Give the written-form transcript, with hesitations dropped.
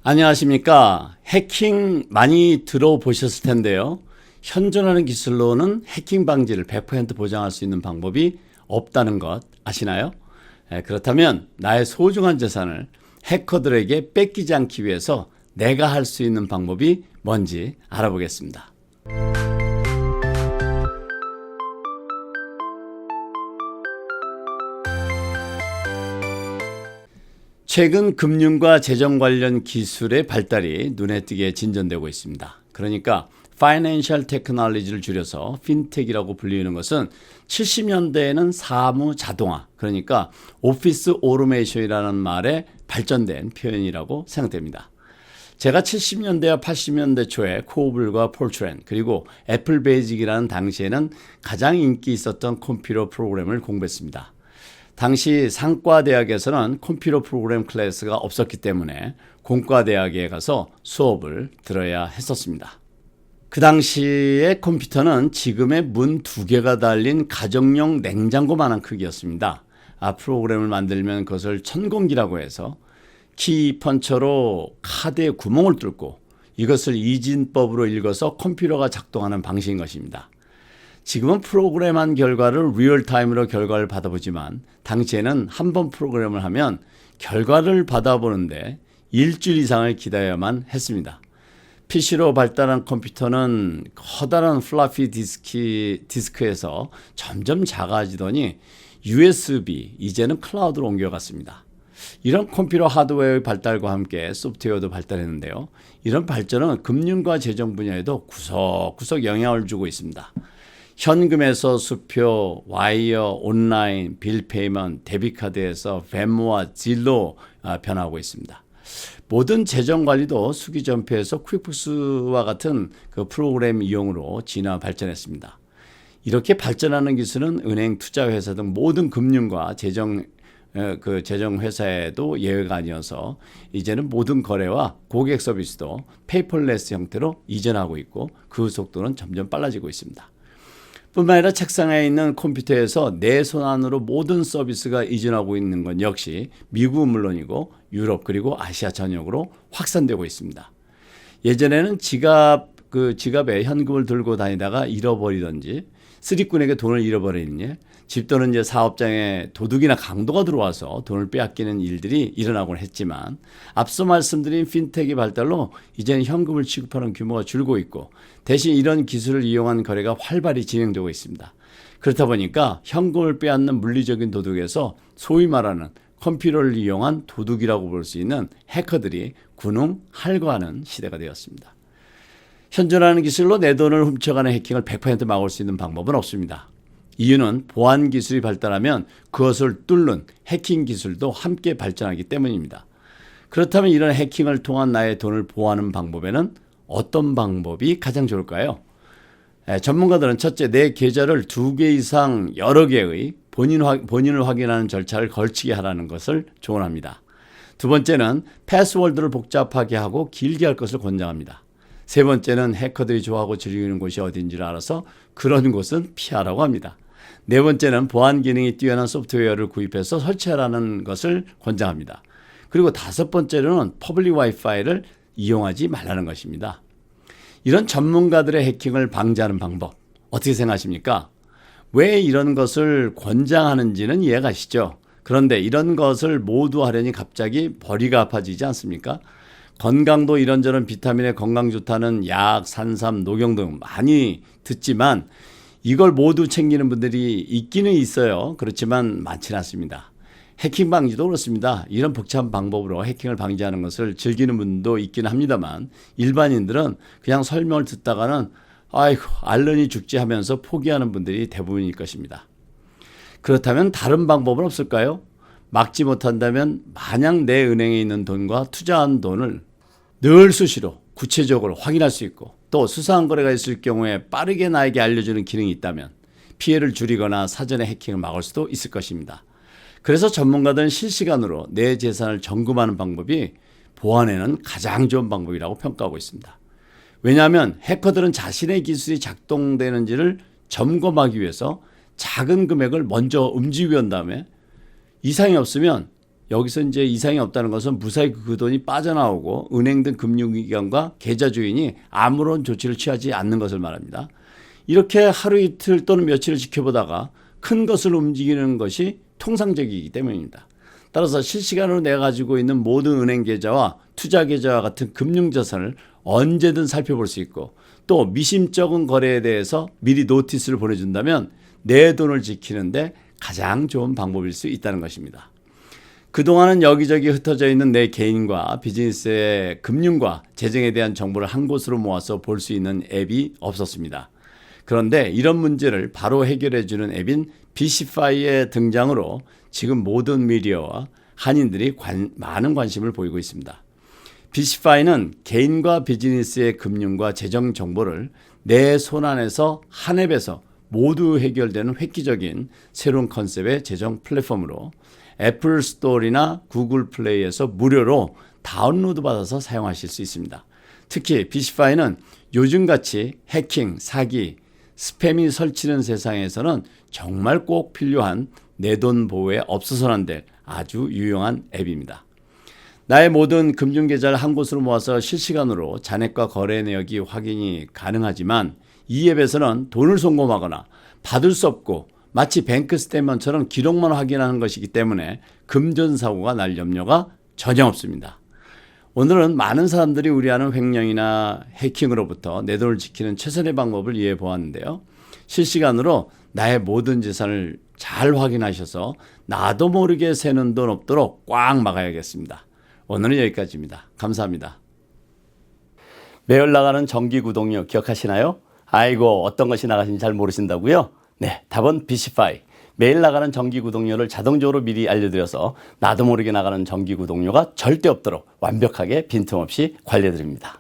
안녕하십니까. 해킹 많이 들어보셨을 텐데요. 현존하는 기술로는 해킹 방지를 100% 보장할 수 있는 방법이 없다는 것 아시나요? 그렇다면 나의 소중한 재산을 해커들에게 뺏기지 않기 위해서 내가 할 수 있는 방법이 뭔지 알아보겠습니다. 최근 금융과 재정 관련 기술의 발달이 눈에 띄게 진전되고 있습니다. 그러니까 Financial Technology를 줄여서 핀텍이라고 불리는 것은 70년대에는 사무 자동화, 그러니까 오피스 오토메이션이라는 말에 발전된 표현이라고 생각됩니다. 제가 70년대와 80년대 초에 코블과 폴트렌 그리고 애플 베이직이라는 당시에는 가장 인기 있었던 컴퓨터 프로그램을 공부했습니다. 당시 상과대학에서는 컴퓨터 프로그램 클래스가 없었기 때문에 공과대학에 가서 수업을 들어야 했었습니다. 그 당시의 컴퓨터는 지금의 문 2개가 달린 가정용 냉장고만한 크기였습니다. 프로그램을 만들면 그것을 천공기라고 해서 키 펀처로 카드에 구멍을 뚫고 이것을 이진법으로 읽어서 컴퓨터가 작동하는 방식인 것입니다. 지금은 프로그램한 결과를 리얼타임으로 결과를 받아보지만 당시에는 한 번 프로그램을 하면 결과를 받아보는데 일주일 이상을 기다려야만 했습니다. PC로 발달한 컴퓨터는 커다란 플라피 디스크에서 점점 작아지더니 USB, 이제는 클라우드로 옮겨갔습니다. 이런 컴퓨터 하드웨어의 발달과 함께 소프트웨어도 발달했는데요. 이런 발전은 금융과 재정 분야에도 구석구석 영향을 주고 있습니다. 현금에서 수표, 와이어, 온라인, 빌 페이먼트, 데비카드에서 벤모와 질로 변하고 있습니다. 모든 재정 관리도 수기점표에서 퀵북스와 같은 그 프로그램 이용으로 진화 발전했습니다. 이렇게 발전하는 기술은 은행, 투자회사 등 모든 금융과 재정 회사에도 예외가 아니어서 이제는 모든 거래와 고객 서비스도 페이퍼레스 형태로 이전하고 있고 그 속도는 점점 빨라지고 있습니다. 뿐만 아니라 책상에 있는 컴퓨터에서 내 손 안으로 모든 서비스가 이전하고 있는 건 역시 미국은 물론이고 유럽 그리고 아시아 전역으로 확산되고 있습니다. 예전에는 지갑에 현금을 들고 다니다가 잃어버리든지 쓰리꾼에게 돈을 잃어버리는 일, 집 또는 이제 사업장에 도둑이나 강도가 들어와서 돈을 빼앗기는 일들이 일어나곤 했지만 앞서 말씀드린 핀텍의 발달로 이제는 현금을 취급하는 규모가 줄고 있고 대신 이런 기술을 이용한 거래가 활발히 진행되고 있습니다. 그렇다 보니까 현금을 빼앗는 물리적인 도둑에서 소위 말하는 컴퓨터를 이용한 도둑이라고 볼 수 있는 해커들이 군웅할거하는 시대가 되었습니다. 현존하는 기술로 내 돈을 훔쳐가는 해킹을 100% 막을 수 있는 방법은 없습니다. 이유는 보안 기술이 발달하면 그것을 뚫는 해킹 기술도 함께 발전하기 때문입니다. 그렇다면 이런 해킹을 통한 나의 돈을 보호하는 방법에는 어떤 방법이 가장 좋을까요? 전문가들은 첫째, 내 계좌를 2개 이상 여러 개의 본인을 확인하는 절차를 걸치게 하라는 것을 조언합니다. 두 번째는 패스워드를 복잡하게 하고 길게 할 것을 권장합니다. 세 번째는 해커들이 좋아하고 즐기는 곳이 어딘지를 알아서 그런 곳은 피하라고 합니다. 네 번째는 보안 기능이 뛰어난 소프트웨어를 구입해서 설치하라는 것을 권장합니다. 그리고 다섯 번째로는 퍼블릭 와이파이를 이용하지 말라는 것입니다. 이런 전문가들의 해킹을 방지하는 방법 어떻게 생각하십니까? 왜 이런 것을 권장하는지는 이해가 가시죠? 그런데 이런 것을 모두 하려니 갑자기 벌이가 아파지지 않습니까? 건강도 이런저런 비타민에 건강 좋다는 약, 산삼, 녹용 등 많이 듣지만 이걸 모두 챙기는 분들이 있기는 있어요. 그렇지만 많지는 않습니다. 해킹 방지도 그렇습니다. 이런 복잡한 방법으로 해킹을 방지하는 것을 즐기는 분도 있기는 합니다만 일반인들은 그냥 설명을 듣다가는 아이고 알르니 죽지 하면서 포기하는 분들이 대부분일 것입니다. 그렇다면 다른 방법은 없을까요? 막지 못한다면 만약 내 은행에 있는 돈과 투자한 돈을 늘 수시로 구체적으로 확인할 수 있고 또 수사한 거래가 있을 경우에 빠르게 나에게 알려주는 기능이 있다면 피해를 줄이거나 사전에 해킹을 막을 수도 있을 것입니다. 그래서 전문가들은 실시간으로 내 재산을 점검하는 방법이 보안에는 가장 좋은 방법이라고 평가하고 있습니다. 왜냐하면 해커들은 자신의 기술이 작동되는지를 점검하기 위해서 작은 금액을 먼저 움직인 다음에 이상이 없으면 여기서 이제 이상이 없다는 것은 무사히 그 돈이 빠져나오고 은행 등 금융기관과 계좌 주인이 아무런 조치를 취하지 않는 것을 말합니다. 이렇게 하루 이틀 또는 며칠을 지켜보다가 큰 것을 움직이는 것이 통상적이기 때문입니다. 따라서 실시간으로 내가 가지고 있는 모든 은행 계좌와 투자 계좌와 같은 금융자산을 언제든 살펴볼 수 있고 또 미심쩍은 거래에 대해서 미리 노티스를 보내준다면 내 돈을 지키는데 가장 좋은 방법일 수 있다는 것입니다. 그동안은 여기저기 흩어져 있는 내 개인과 비즈니스의 금융과 재정에 대한 정보를 한 곳으로 모아서 볼 수 있는 앱이 없었습니다. 그런데 이런 문제를 바로 해결해주는 앱인 비시파이의 등장으로 지금 모든 미디어와 한인들이 많은 관심을 보이고 있습니다. 비시파이는 개인과 비즈니스의 금융과 재정 정보를 내 손안에서 한 앱에서 모두 해결되는 획기적인 새로운 컨셉의 재정 플랫폼으로 애플 스토어나 구글 플레이에서 무료로 다운로드 받아서 사용하실 수 있습니다. 특히 비시파이는 요즘같이 해킹, 사기, 스팸이 설치는 세상에서는 정말 꼭 필요한 내 돈 보호에 없어서는 안 될 아주 유용한 앱입니다. 나의 모든 금융계좌를 한 곳으로 모아서 실시간으로 잔액과 거래 내역이 확인이 가능하지만 이 앱에서는 돈을 송금하거나 받을 수 없고 마치 뱅크 스테이트먼트처럼 기록만 확인하는 것이기 때문에 금전사고가 날 염려가 전혀 없습니다. 오늘은 많은 사람들이 우려하는 횡령이나 해킹으로부터 내 돈을 지키는 최선의 방법을 이해해 보았는데요. 실시간으로 나의 모든 재산을 잘 확인하셔서 나도 모르게 새는 돈 없도록 꽉 막아야겠습니다. 오늘은 여기까지입니다. 감사합니다. 매월 나가는 정기 구독료 기억하시나요? 아이고 어떤 것이 나가시는지 잘 모르신다고요? 네, 답은 비시파이. 매일 나가는 정기 구독료를 자동적으로 미리 알려드려서 나도 모르게 나가는 정기 구독료가 절대 없도록 완벽하게 빈틈없이 관리해드립니다.